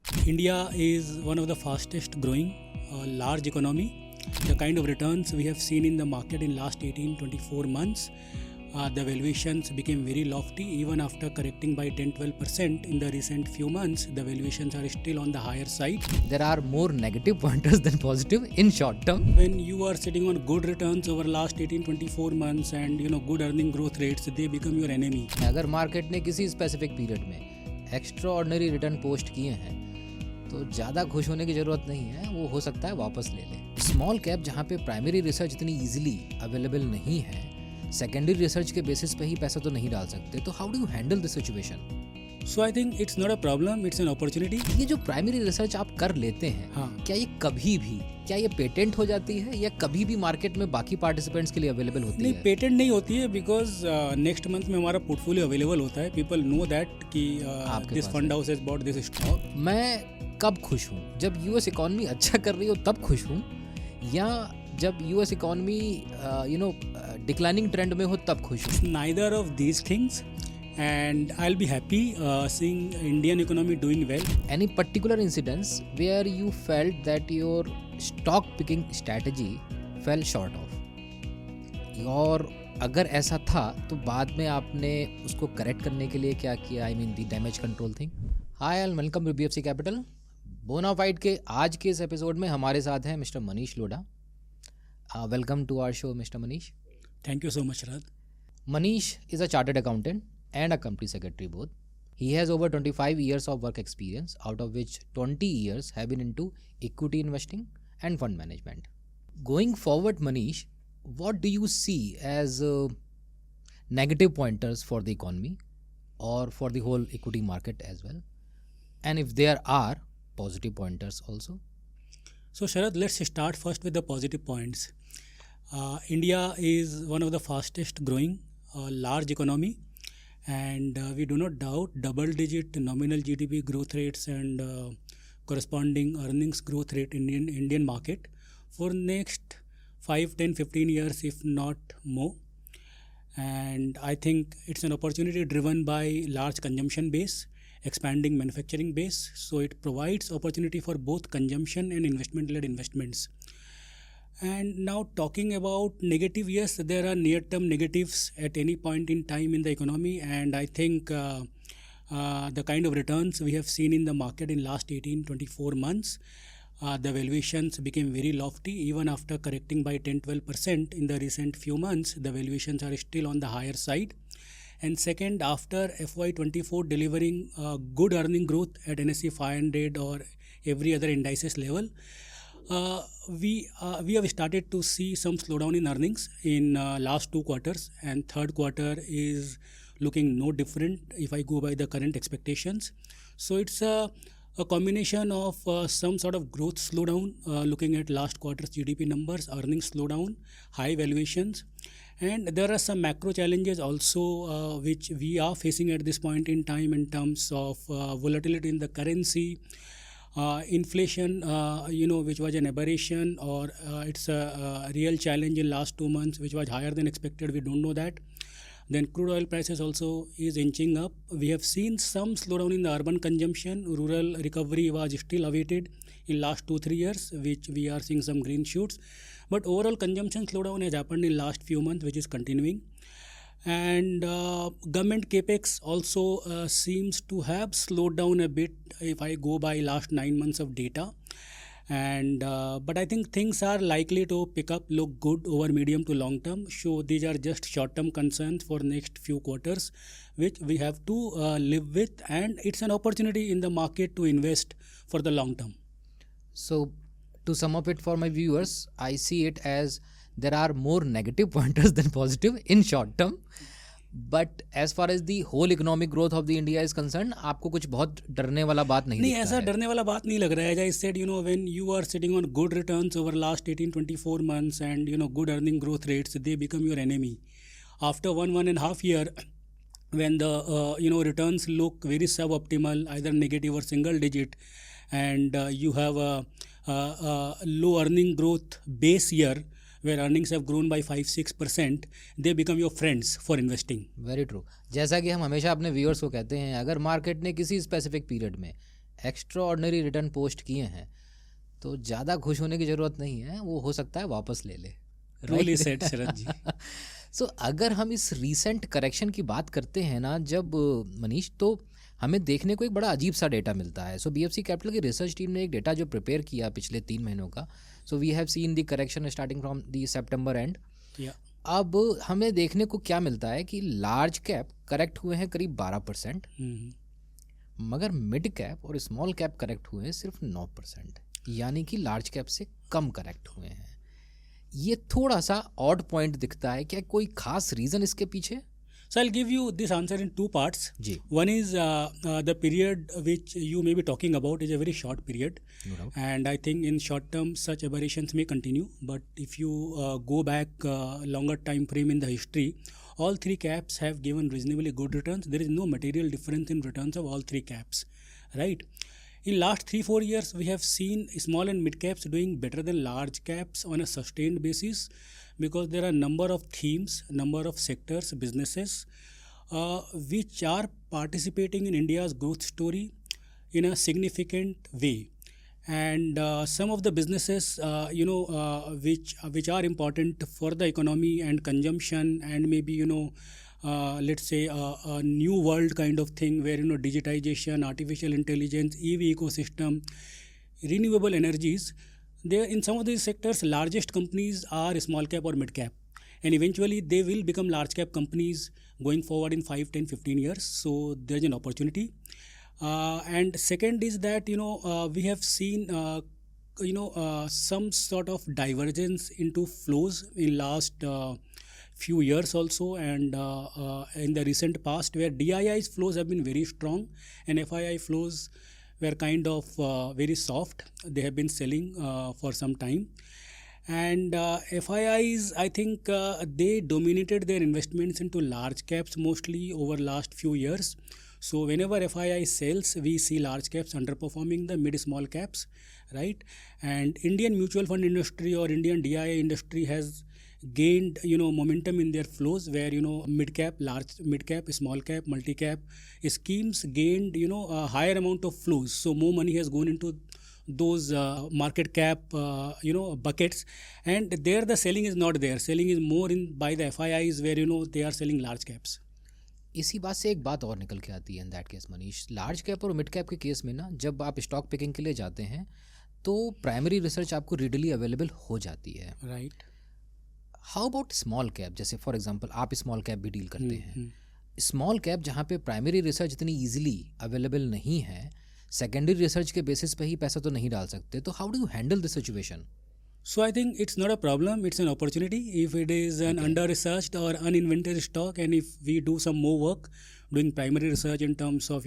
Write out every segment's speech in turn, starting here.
India is one of the fastest growing large economy. The kind of returns we have seen in the market in last 18-24 months, the valuations became very lofty even after correcting by 10-12% in the recent few months. The valuations are still on the higher side. There are more negative pointers than positive in short term. When you are sitting on good returns over last 18-24 months and good earning growth rates, they become your enemy. अगर market ने किसी specific period में extra ordinary return post किए हैं तो ज़्यादा खुश होने की ज़रूरत नहीं है, वो हो सकता है वापस ले ले। स्मॉल कैप जहाँ पे प्राइमरी रिसर्च इतनी इजीली अवेलेबल नहीं है, सेकेंडरी रिसर्च के बेसिस पे ही पैसा तो नहीं डाल सकते, तो how do you handle this situation? So I think it's not a problem, it's an opportunity. ये जो प्राइमरी रिसर्च आप कर लेते हैं, हाँ। क्या ये कभी भी पेटेंट हो जाती है या कभी भी मार्केट में बाकी पार्टिसिपेंट्स के लिए अवेलेबल होती नहीं, है? पेटेंट नहीं होती है बिकॉज नेक्स्ट मंथ में हमारा पोर्टफोलियो अवेलेबल होता है. पीपल नो दैट कि आपके दिस पास फंड है। House has bought this stock. मैं कब खुश हूँ? जब यूएस इकोनॉमी अच्छा कर रही हो तब खुश हूँ, या जब यूएस इकोनॉमी डिक्लाइनिंग ट्रेंड में हो तब खुश हूँ? Neither of these things, and I'll be happy seeing Indian economy doing well. Any particular incidents where you felt that your stock picking strategy fell short of? और अगर ऐसा था तो बाद में आपने उसको करेक्ट करने के लिए क्या किया? I mean the damage control thing. Hi and welcome to BFC capital. Bona fide के आज के इस एपिसोड में हमारे साथ हैं mister Manish Lodha. Welcome to our show mister Manish. Thank you so much, Rad. Manish is a chartered accountant and a company secretary both. He has over 25 years of work experience, out of which 20 years have been into equity investing and fund management. Going forward, Manish, what do you see as negative pointers for the economy or for the whole equity market as well? And if there are positive pointers also? So, Sharad, let's start first with the positive points. India is one of the fastest growing large economy, and we do not doubt double-digit nominal GDP growth rates and corresponding earnings growth rate in Indian market for next 5, 10, 15 years, if not more. And I think it's an opportunity driven by large consumption base, expanding manufacturing base. So it provides opportunity for both consumption and investment-led investments. And now talking about negative, yes, there are near-term negatives at any point in time in the economy, and I think the kind of returns we have seen in the market in last 18-24 months, the valuations became very lofty even after correcting by 10-12% in the recent few months. The valuations are still on the higher side. And second, after FY24 delivering good earning growth at NSE 500 or every other indices level, we have started to see some slowdown in earnings in last 2 quarters, and third quarter is looking no different if I go by the current expectations. So it's a combination of some sort of growth slowdown, looking at last quarter's GDP numbers, earnings slowdown, high valuations, and there are some macro challenges also which we are facing at this point in time in terms of volatility in the currency, inflation, which was an aberration, or it's a real challenge in last 2 months, which was higher than expected. We don't know that. Then crude oil prices also is inching up. We have seen some slowdown in the urban consumption. Rural recovery was still awaited in last 2-3 years, which we are seeing some green shoots. But overall consumption slowdown has happened in last few months, which is continuing. And government capex also seems to have slowed down a bit if I go by last 9 months of data. And but I think things are likely to pick up, look good over medium to long term. So these are just short term concerns for next few quarters, which we have to live with, and it's an opportunity in the market to invest for the long term. So to sum up it for my viewers, I see it as there are more negative pointers than positive in short term. But as far as the whole economic growth of the India is concerned, आपको कुछ बहुत डरने वाला बात नहीं दिखता ऐसा है. डरने वाला बात नहीं लग रहा है. As I said, when you are sitting on good returns over last 18-24 months and good earning growth rates, they become your enemy. After 1.5 year, when the returns look very suboptimal, either negative or single digit, and you have a low earning growth base year where earnings have grown by 5-6%, they become your friends for investing. Very true. जैसा कि हम हमेशा अपने viewers को कहते हैं, अगर market ने किसी स्पेसिफिक पीरियड में एक्स्ट्रा ऑर्डिनरी रिटर्न पोस्ट किए हैं तो ज़्यादा खुश होने की ज़रूरत नहीं है, वो हो सकता है वापस ले ले। Truly said, शरद जी। सो अगर हम इस रीसेंट करेक्शन की बात करते हैं ना जब मनीष, तो हमें देखने को एक बड़ा अजीब सा डेटा मिलता है। सो BFC कैपिटल की रिसर्च टीम ने एक डेटा जो प्रिपेयर किया पिछले 3 महीनों का, so we have seen the correction starting from the सितंबर एंड। अब हमें देखने को क्या मिलता है कि लार्ज कैप करेक्ट हुए हैं करीब 12%, मगर मिड कैप और स्मॉल कैप करेक्ट हुए हैं सिर्फ 9%, यानी कि लार्ज कैप से कम करेक्ट हुए हैं। ये थोड़ा सा ऑड पॉइंट दिखता है, क्या कोई खास रीज़न इसके पीछे? So I'll give you this answer in two parts. Ji. One is the period which you may be talking about is a very short period, No doubt. and I think in short term such aberrations may continue. But if you go back longer time frame in the history, all three caps have given reasonably good returns. There is no material difference in returns of all three caps, right? In last 3-4 years, we have seen small and mid caps doing better than large caps on a sustained basis, because there are number of themes, number of sectors, businesses which are participating in India's growth story in a significant way. And some of the businesses which are important for the economy and consumption, and maybe let's say a new world kind of thing where digitization, artificial intelligence, EV ecosystem, renewable energies, there in some of these sectors largest companies are small cap or mid cap, and eventually they will become large cap companies going forward in 5, 10, 15 years. So there is an opportunity. And second is that we have seen some sort of divergence into flows in last few years also, and in the recent past, where DII's flows have been very strong and FII flows were kind of very soft. They have been selling for some time, and FIIs, I think they dominated their investments into large caps mostly over last few years. So whenever FII sells, we see large caps underperforming the mid small caps, right? And Indian mutual fund industry or Indian DII industry has gained momentum in their flows, where mid cap, small cap, multi cap schemes gained a higher amount of flows. So more money has gone into those market cap buckets, and there the selling is not there. Selling is more in by the FIIs, where they are selling large caps. इसी बात से एक बात और निकल के आती है in that case Manish, large cap और मिड कैप के केस में ना, जब आप स्टॉक पिकिंग के लिए जाते हैं तो प्राइमरी रिसर्च आपको रीडली अवेलेबल हो जाती है, right? How about small cap? जैसे फॉर एग्जांपल आप स्मॉल कैप भी डील करते हैं, स्मॉल कैप जहाँ पे प्राइमरी रिसर्च इतनी ईजिली अवेलेबल नहीं है, सेकेंडरी रिसर्च के बेसिस पे ही पैसा तो नहीं डाल सकते, तो how do you handle this situation? So I think it's not a problem, it's an opportunity. If it is an under-researched or uninvented stock, and if we do some more work doing primary research in terms of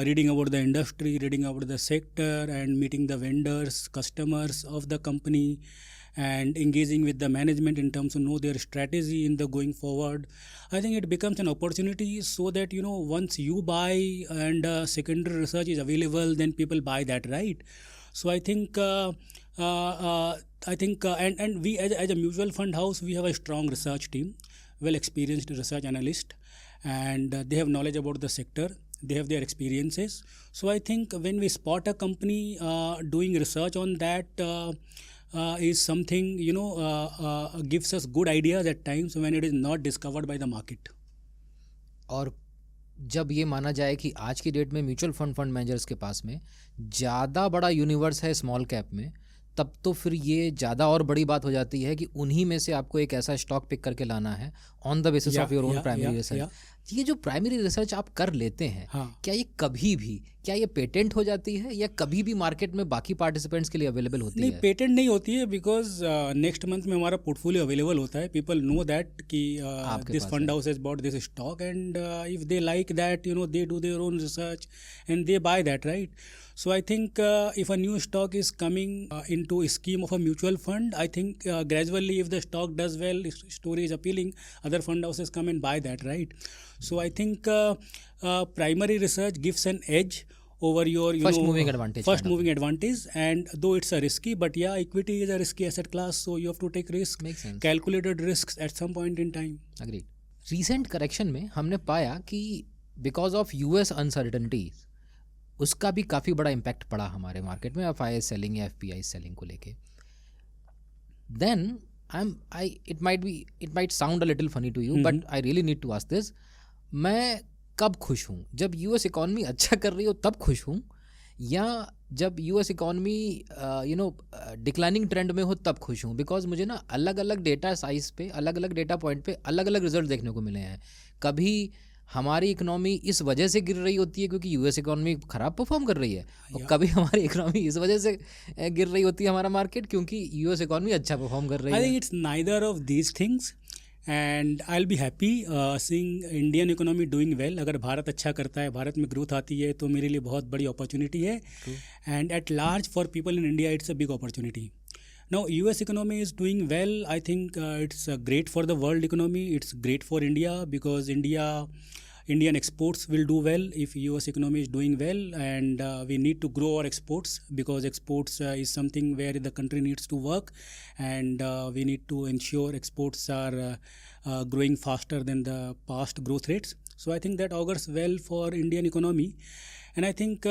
reading about the industry, reading about the sector, and meeting the vendors, customers of the company, and engaging with the management in terms of know their strategy in the going forward, I think it becomes an opportunity, so that once you buy and secondary research is available, then people buy that, right? So I think and we as a mutual fund house, we have a strong research team, well experienced research analyst, and they have knowledge about the sector, they have their experiences. So I think when we spot a company doing research on that is something gives us good ideas at times when it is not discovered by the market. और जब ये माना जाए कि आज की date में mutual fund managers के पास में ज़्यादा बड़ा यूनिवर्स है स्मॉल कैप में, तब तो फिर ये ज़्यादा और बड़ी बात हो जाती है कि उन्हीं में से आपको एक ऐसा स्टॉक पिक करके लाना है on the basis of your own primary research. ये जो प्राइमरी रिसर्च आप कर लेते हैं, क्या ये कभी भी ये पेटेंट हो जाती है, या कभी भी मार्केट में बाकी पार्टिसिपेंट्स के लिए अवेलेबल होती है? नहीं, पेटेंट नहीं होती है, बिकॉज नेक्स्ट मंथ में हमारा पोर्टफोलियो अवेलेबल होता है. पीपल नो दैट कि this fund house has bought this stock, and if they like that they do their own research and they by that, right? So I think if a new stock is coming into a scheme of a mutual fund, I think gradually if the stock does well, if story is appealing, other fund houses come and buy that, right? So I think primary research gives an edge over your first moving advantage, and though it's a risky, but yeah, equity is a risky asset class, so you have to take risk. Makes sense. Calculated risks at some point in time. Agreed. Recent correction में हमने पाया कि because of US uncertainties, उसका भी काफ़ी बड़ा impact पड़ा हमारे मार्केट में FII सेलिंग या FPI सेलिंग को लेके. Then it might sound a little funny to you, but I really need to ask this. मैं कब खुश हूँ? जब US इकॉनमी अच्छा कर रही हो तब खुश हूँ, या जब US इकॉनमी डिक्लाइनिंग ट्रेंड में हो तब खुश हूँ? बिकॉज मुझे ना अलग अलग डेटा साइज पे, अलग अलग डेटा पॉइंट पे अलग अलग रिजल्ट देखने को मिले हैं. कभी हमारी इकोनॉमी इस वजह से गिर रही होती है क्योंकि US इकोनॉमी ख़राब परफॉर्म कर रही है, और कभी हमारी इकोनॉमी इस वजह से गिर रही होती है हमारा मार्केट क्योंकि US इकोनॉमी अच्छा परफॉर्म कर रही है. I think it's neither of these things, and I'll be happy seeing Indian economy doing well. अगर भारत अच्छा करता है, भारत में ग्रोथ आती है, तो मेरे लिए बहुत बड़ी अपॉर्चुनिटी है. And at large for people in India, it's a big opportunity. Now, US economy is doing well. I think it's great for the world economy. It's great for India because Indian exports will do well if US economy is doing well, and we need to grow our exports because exports is something where the country needs to work, and we need to ensure exports are growing faster than the past growth rates. So I think that augurs well for Indian economy, and I think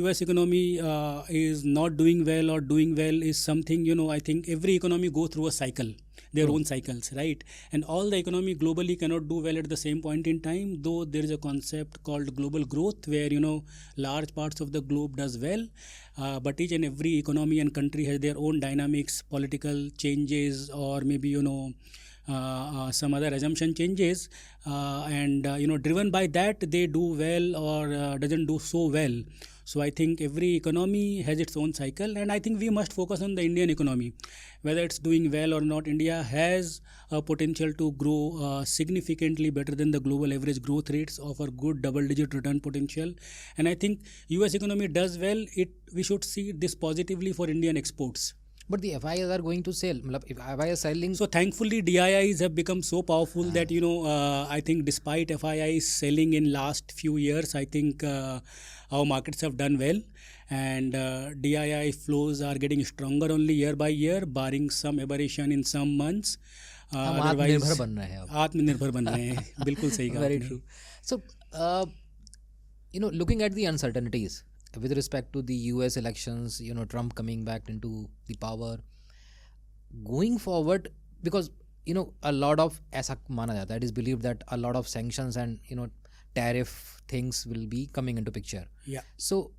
US economy is not doing well or doing well is something, I think every economy go through a cycle, their own cycles, right? And all the economy globally cannot do well at the same point in time, though there is a concept called global growth where, large parts of the globe does well, but each and every economy and country has their own dynamics, political changes, or maybe, some other assumption changes, and driven by that they do well or doesn't do so well. So I think every economy has its own cycle, and I think we must focus on the Indian economy. Whether it's doing well or not, India has a potential to grow significantly better than the global average growth rates, offer good double-digit return potential. And I think US economy does well, we should see this positively for Indian exports. But the FIIs are going to sell. If FII is selling, so thankfully DIIs have become so powerful that I think despite FIIs selling in last few years, I think our markets have done well, and DII flows are getting stronger only year by year, barring some aberration in some months. हम आत्मनिर्भर बन रहे हैं अब. आत्मनिर्भर बन रहे हैं. बिल्कुल सही कहा. Very true. So looking at the uncertainties with respect to the US elections, Trump coming back into the power, going forward, because a lot of, ऐसा माना जाता है, it is believed that a lot of sanctions and tariff things will be coming into picture. Yeah. So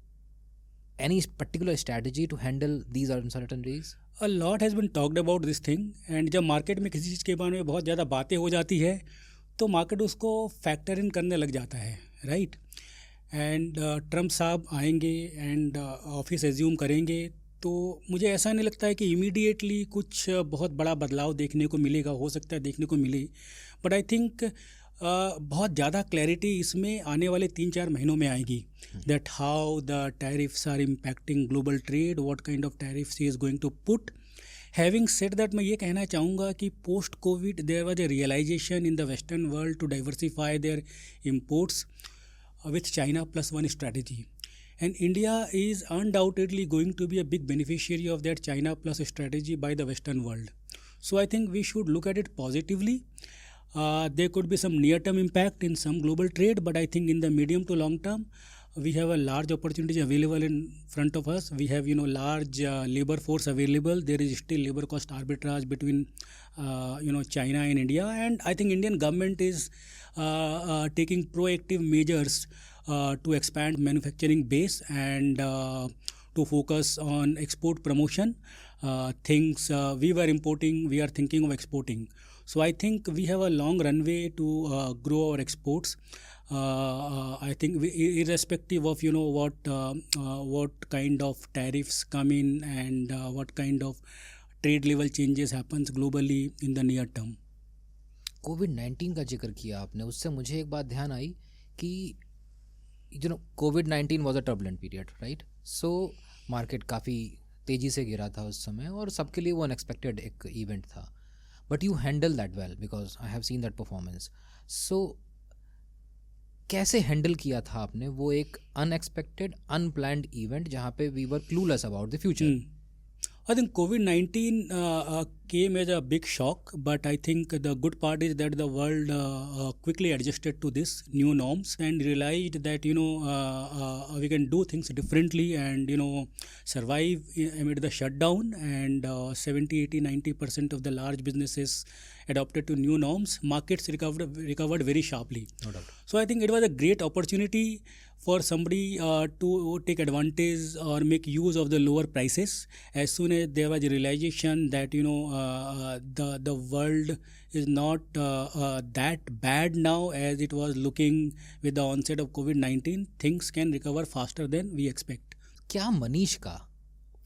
any particular strategy to handle these uncertainties? A lot has been talked about this thing, and जब market में किसी चीज़ के बारे में बहुत ज़्यादा बातें हो जाती है तो मार्केट उसको फैक्टर इन करने लग जाता है, राइट? एंड ट्रम्प साहब आएंगे एंड ऑफिस एज्यूम करेंगे, तो मुझे ऐसा नहीं लगता है कि इमीडिएटली कुछ बहुत बड़ा बदलाव देखने को मिलेगा. हो सकता है देखने को मिले, बट आई थिंक बहुत ज़्यादा क्लैरिटी इसमें आने वाले 3-4 महीनों में आएगी. That how the tariffs are impacting global trade, what kind of tariffs he is going to put. Having said that, मैं ये कहना चाहूँगा कि post COVID there was a realisation in the western world to diversify their imports with China plus one strategy, and India is undoubtedly going to be a big beneficiary of that China plus strategy by the Western world. So I think we should look at it positively. There could be some near-term impact in some global trade, but I think in the medium to long term, we have a large opportunity available in front of us. We have large labor force available. There is still labor cost arbitrage between China and India, and I think Indian government is taking proactive measures to expand manufacturing base and to focus on export promotion. Things we were importing, we are thinking of exporting. So I think we have a long runway to grow our exports. I think irrespective of what kind of tariffs come in and what kind of trade level changes happens globally in the near term. कोविड-19 का जिक्र किया आपने, उससे मुझे एक बात ध्यान आई कि कोविड-19 was a turbulent period, right? So market काफ़ी तेज़ी से गिरा था उस समय और सबके लिए वो अनएक्सपेक्टेड एक इवेंट था, but you handle that well because I have seen that performance. So कैसे हैंडल किया था आपने वो एक अनएक्सपेक्टेड अनप्लैन्ड इवेंट जहाँ पे we were clueless about the future? I think COVID-19 came as a big shock, but I think the good part is that the world quickly adjusted to this new norms and realized that we can do things differently and survive amid the shutdown. And 70, 80, 90% of the large businesses adopted to new norms. Markets recovered very sharply. No doubt. So I think it was a great opportunity for somebody to take advantage or make use of the lower prices as soon as there was a realization that the world is not that bad now as it was looking with the onset of COVID-19. Things can recover faster than we expect. क्या मनीष का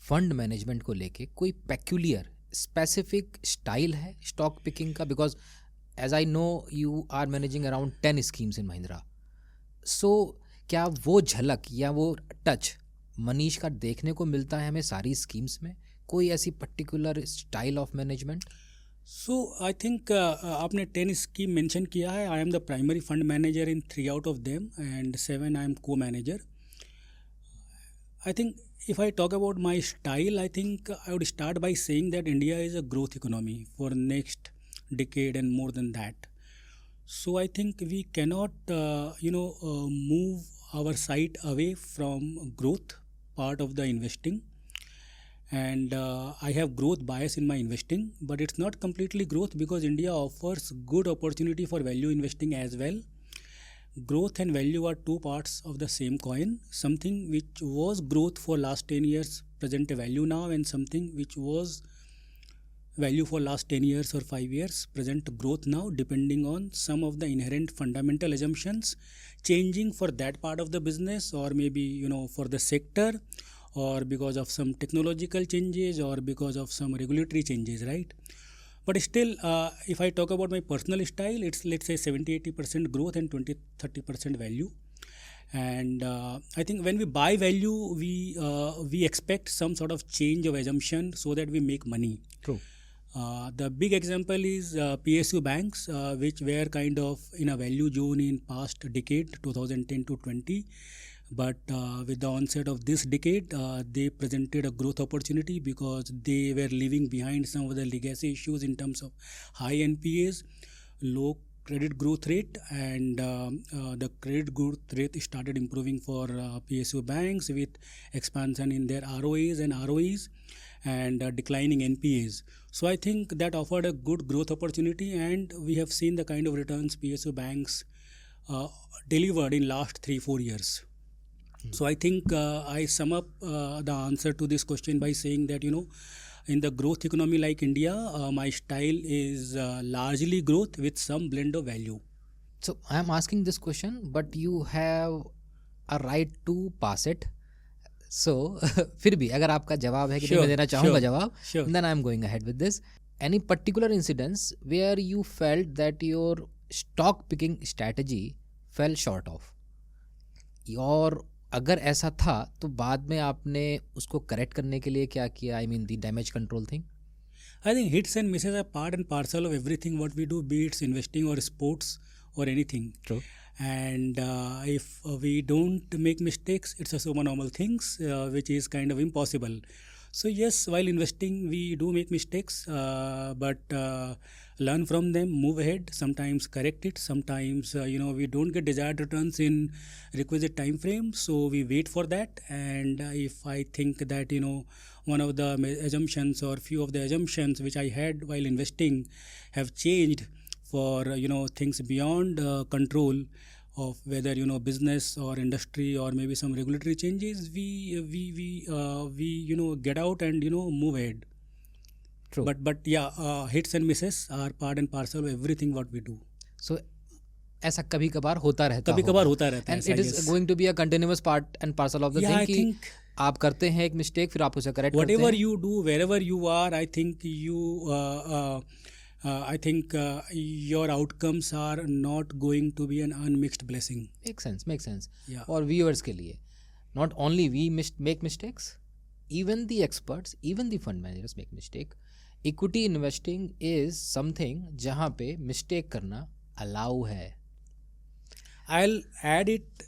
fund management को लेके कोई peculiar specific style है stock picking का? Because as I know you are managing around 10 schemes in Mahindra. So क्या वो झलक या वो टच मनीष का देखने को मिलता है हमें सारी स्कीम्स में? कोई ऐसी particular style of management? So I think आपने 10 स्कीम मेंशन किया है. I am the primary fund manager in 3 out of them and 7 I am को manager. I think if I talk about my style, I think I would start by saying that India is a growth economy for next decade and more than that. So I think we cannot, move our sight away from growth part of the investing. And I have growth bias in my investing, but it's not completely growth because India offers good opportunity for value investing as well. Growth and value are two parts of the same coin. Something which was growth for last 10 years present a value now, and something which was value for last 10 years or 5 years present growth now, depending on some of the inherent fundamental assumptions changing for that part of the business, or maybe for the sector, or because of some technological changes or because of some regulatory changes, right? But still, if I talk about my personal style, it's let's say 70-80% growth and 20-30% value. And I think when we buy value, we expect some sort of change of assumption so that we make money. True. The big example is PSU banks, which were kind of in a value zone in past decade, 2010 to 20. But with the onset of this decade, they presented a growth opportunity because they were leaving behind some of the legacy issues in terms of high NPAs, low credit growth rate, and the credit growth rate started improving for PSU banks with expansion in their ROAs and ROEs and declining NPAs. So I think that offered a good growth opportunity, and we have seen the kind of returns PSU banks delivered in last 3-4 years. So I think I sum up the answer to this question by saying that in the growth economy like India, my style is largely growth with some blend of value. So I am asking this question, but you have a right to pass it. So फिर भी अगर आपका जवाब है कि मैं देना चाहूँगा जवाब, then I am going ahead with this. Any particular incidents where you felt that your stock picking strategy fell short of? और अगर ऐसा था तो बाद में आपने उसको करेक्ट करने के लिए क्या किया? I mean the damage control thing. I think hits and misses are part and parcel of everything what we do, be it investing or sports or anything. True. And if we don't make mistakes, it's a supernormal things, which is kind of impossible. So yes, while investing we do make mistakes, but learn from them, move ahead, sometimes correct it, sometimes we don't get desired returns in requisite time frame, so we wait for that. And if I think that one of the assumptions or few of the assumptions which I had while investing have changed for things beyond control of whether business or industry or maybe some regulatory changes, we get out and move ahead. True. But yeah, hits and misses are part and parcel of everything what we do. So ऐसा कभी कभार होता रहता है. And it is going to be a continuous part and parcel of the thing. I think आप करते हैं एक मिस्टेक, फिर आप उसे करेक्ट करते हैं. Whatever you do, wherever you are, I think your outcomes are not going to be an unmixed blessing. Makes sense. Yeah. और viewers के लिए, not only we make mistakes, even the experts, even the fund managers make mistake. Equity investing is something जहाँ पे mistake करना allow है. I'll add it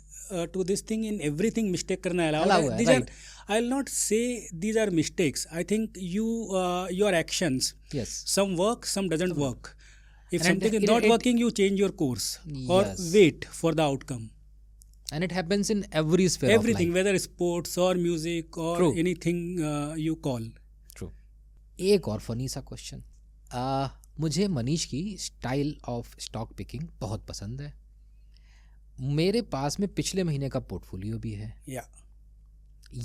to this thing, in everything mistake करना allowed Allow है. है, These right. are, I'll not say these are mistakes. I think your actions, Yes. some work, some doesn't work. If And something is it- not it- working, you change your course or Yes. wait for the outcome. And it happens in every sphere Everything, of life. whether sports or music or True. anything you call. True. एक और funny सा question. मुझे मनीष की style of stock picking बहुत पसंद है. मेरे पास में पिछले महीने का पोर्टफोलियो भी है. Yeah.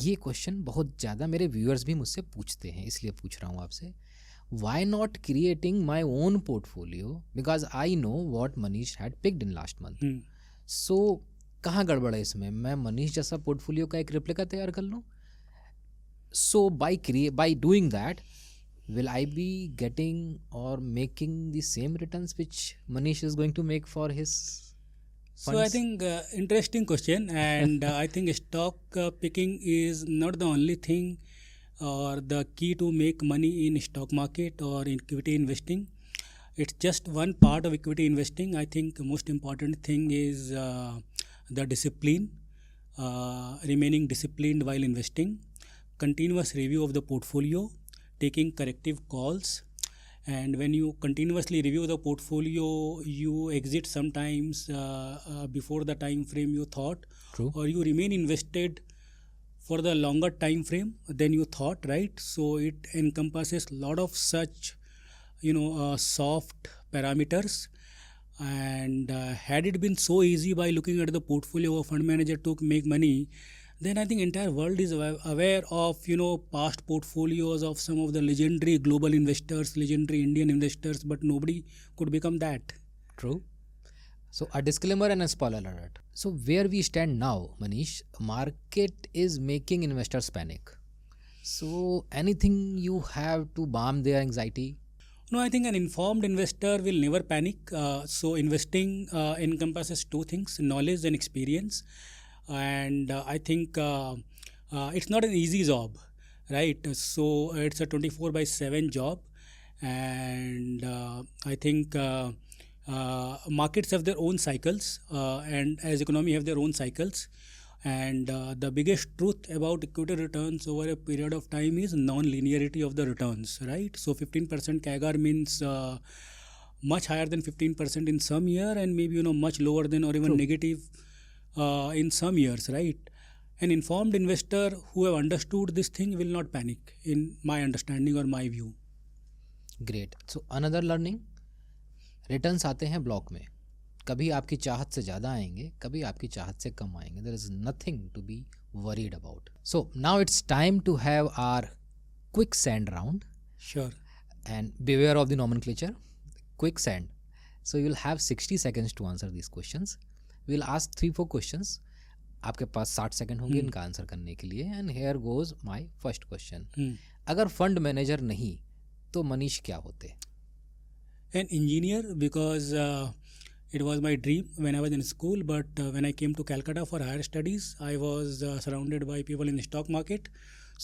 ये क्वेश्चन बहुत ज़्यादा मेरे व्यूअर्स भी मुझसे पूछते हैं, इसलिए पूछ रहा हूँ आपसे. Why not creating my own portfolio, because I know what Manish had picked in last month. Hmm. So कहाँ गड़बड़ है इसमें? मैं मनीष जैसा पोर्टफोलियो का एक रिप्लिका तैयार कर लूँ. So by doing that, will I be getting or making the same returns which Manish is going to make for his funds? So I think interesting question, and I think stock picking is not the only thing or the key to make money in stock market or in equity investing. It's just one part of equity investing. I think the most important thing is the discipline, remaining disciplined while investing, continuous review of the portfolio, taking corrective calls, and when you continuously review the portfolio, you exit sometimes before the time frame you thought. True. Or you remain invested for the longer time frame than you thought, right? So it encompasses a lot of such soft parameters, and had it been so easy by looking at the portfolio of a fund manager to make money, then I think entire world is aware of past portfolios of some of the legendary global investors, legendary Indian investors, but nobody could become that. True. So a disclaimer and a spoiler alert. So where we stand now, Manish, market is making investors panic. So anything you have to balm their anxiety? No, I think an informed investor will never panic. So investing encompasses two things: knowledge and experience. And I think it's not an easy job, right? So it's a 24/7 job, and I think markets have their own cycles, and as economy have their own cycles, and the biggest truth about equity returns over a period of time is non-linearity of the returns, right? So 15% CAGR means much higher than 15% in some year, and maybe much lower than or even True. negative in some years, right? An informed investor who have understood this thing will not panic, in my understanding or my view. Great. So another learning, returns आते हैं block में. कभी आपकी चाहत से ज़्यादा आएंगे, कभी आपकी चाहत से कम आएंगे. There is nothing to be worried about. So now it's time to have our quick sand round. Sure. And beware of the nomenclature. Quicksand. So you'll have 60 seconds to answer these questions. We'll ask 3-4 questions. आपके पास 60 second होंगे इनका answer करने के लिए. And hair goes my first question. अगर fund manager नहीं तो मनीष क्या होते? An engineer, because it was my dream when I was in school, but when I came to Calcutta for higher studies, I was surrounded by people in the stock market,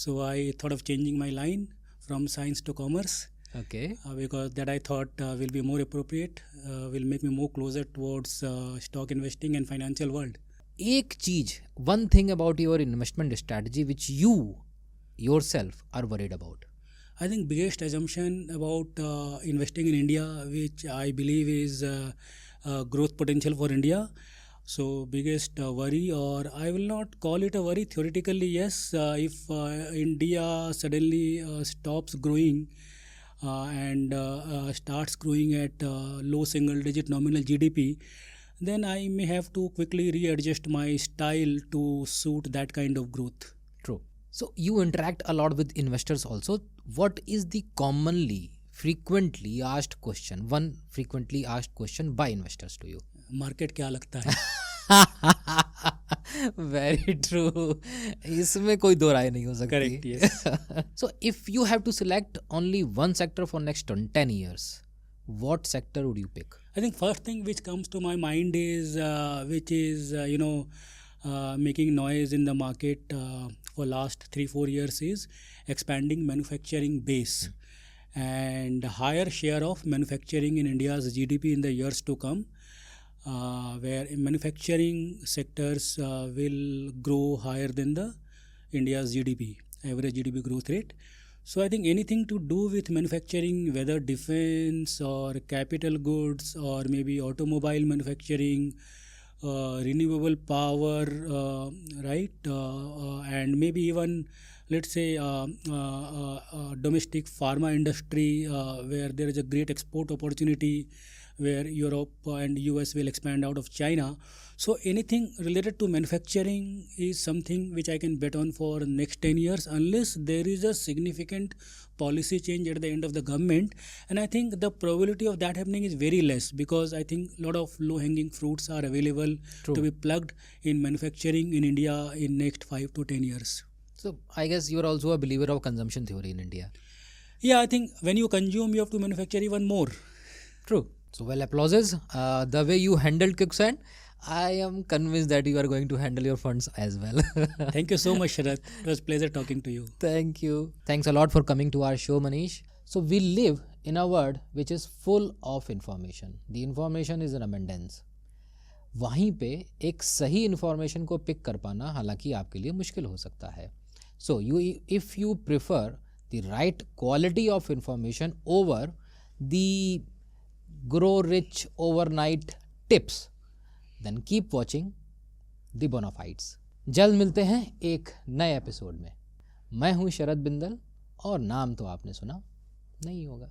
so I thought of changing my line from science to commerce. Okay. Because that I thought will be more appropriate, will make me more closer towards stock investing and financial world. एक चीज, one thing about your investment strategy which you yourself are worried about. I think biggest assumption about investing in India, which I believe is growth potential for India. So biggest worry, or I will not call it a worry. Theoretically, yes, if India suddenly stops growing and starts growing at low single-digit nominal GDP, then I may have to quickly readjust my style to suit that kind of growth. True. So you interact a lot with investors also. What is the frequently asked question, one frequently asked question by investors to you? Market क्या लगता है? Very true. इसमें कोई दो राय नहीं हो सकती. Correct, yes. So if you have to select only one sector for next 10 years, what sector would you pick? I think first thing which comes to my mind is making noise in the market for last 3-4 years is expanding manufacturing base and higher share of manufacturing in India's GDP in the years to come. where manufacturing sectors will grow higher than the India's GDP, average GDP growth rate. So I think anything to do with manufacturing, whether defense or capital goods or maybe automobile manufacturing, renewable power, right, and maybe even let's say domestic pharma industry, where there is a great export opportunity, where Europe and US will expand out of China. So anything related to manufacturing is something which I can bet on for next 10 years, unless there is a significant policy change at the end of the government. And I think the probability of that happening is very less, because I think a lot of low hanging fruits are available True. to be plugged in manufacturing in India in next 5 to 10 years. So I guess you are also a believer of consumption theory in India. Yeah, I think when you consume, you have to manufacture even more. True. So well, applauses. The way you handled quicksand, I am convinced that you are going to handle your funds as well. Thank you so much, Sharath. It was a pleasure talking to you. Thank you. Thanks a lot for coming to our show, Manish. So we live in a world which is full of information. The information is in abundance. वहीं पे एक सही information को pick कर पाना हालांकि आपके लिए मुश्किल हो सकता है. So if you prefer the right quality of information over the grow rich overnight tips, then keep watching the bonafides. जल्द मिलते हैं एक नए एपिसोड में. मैं हूं शरद बिंदल और नाम तो आपने सुना नहीं होगा.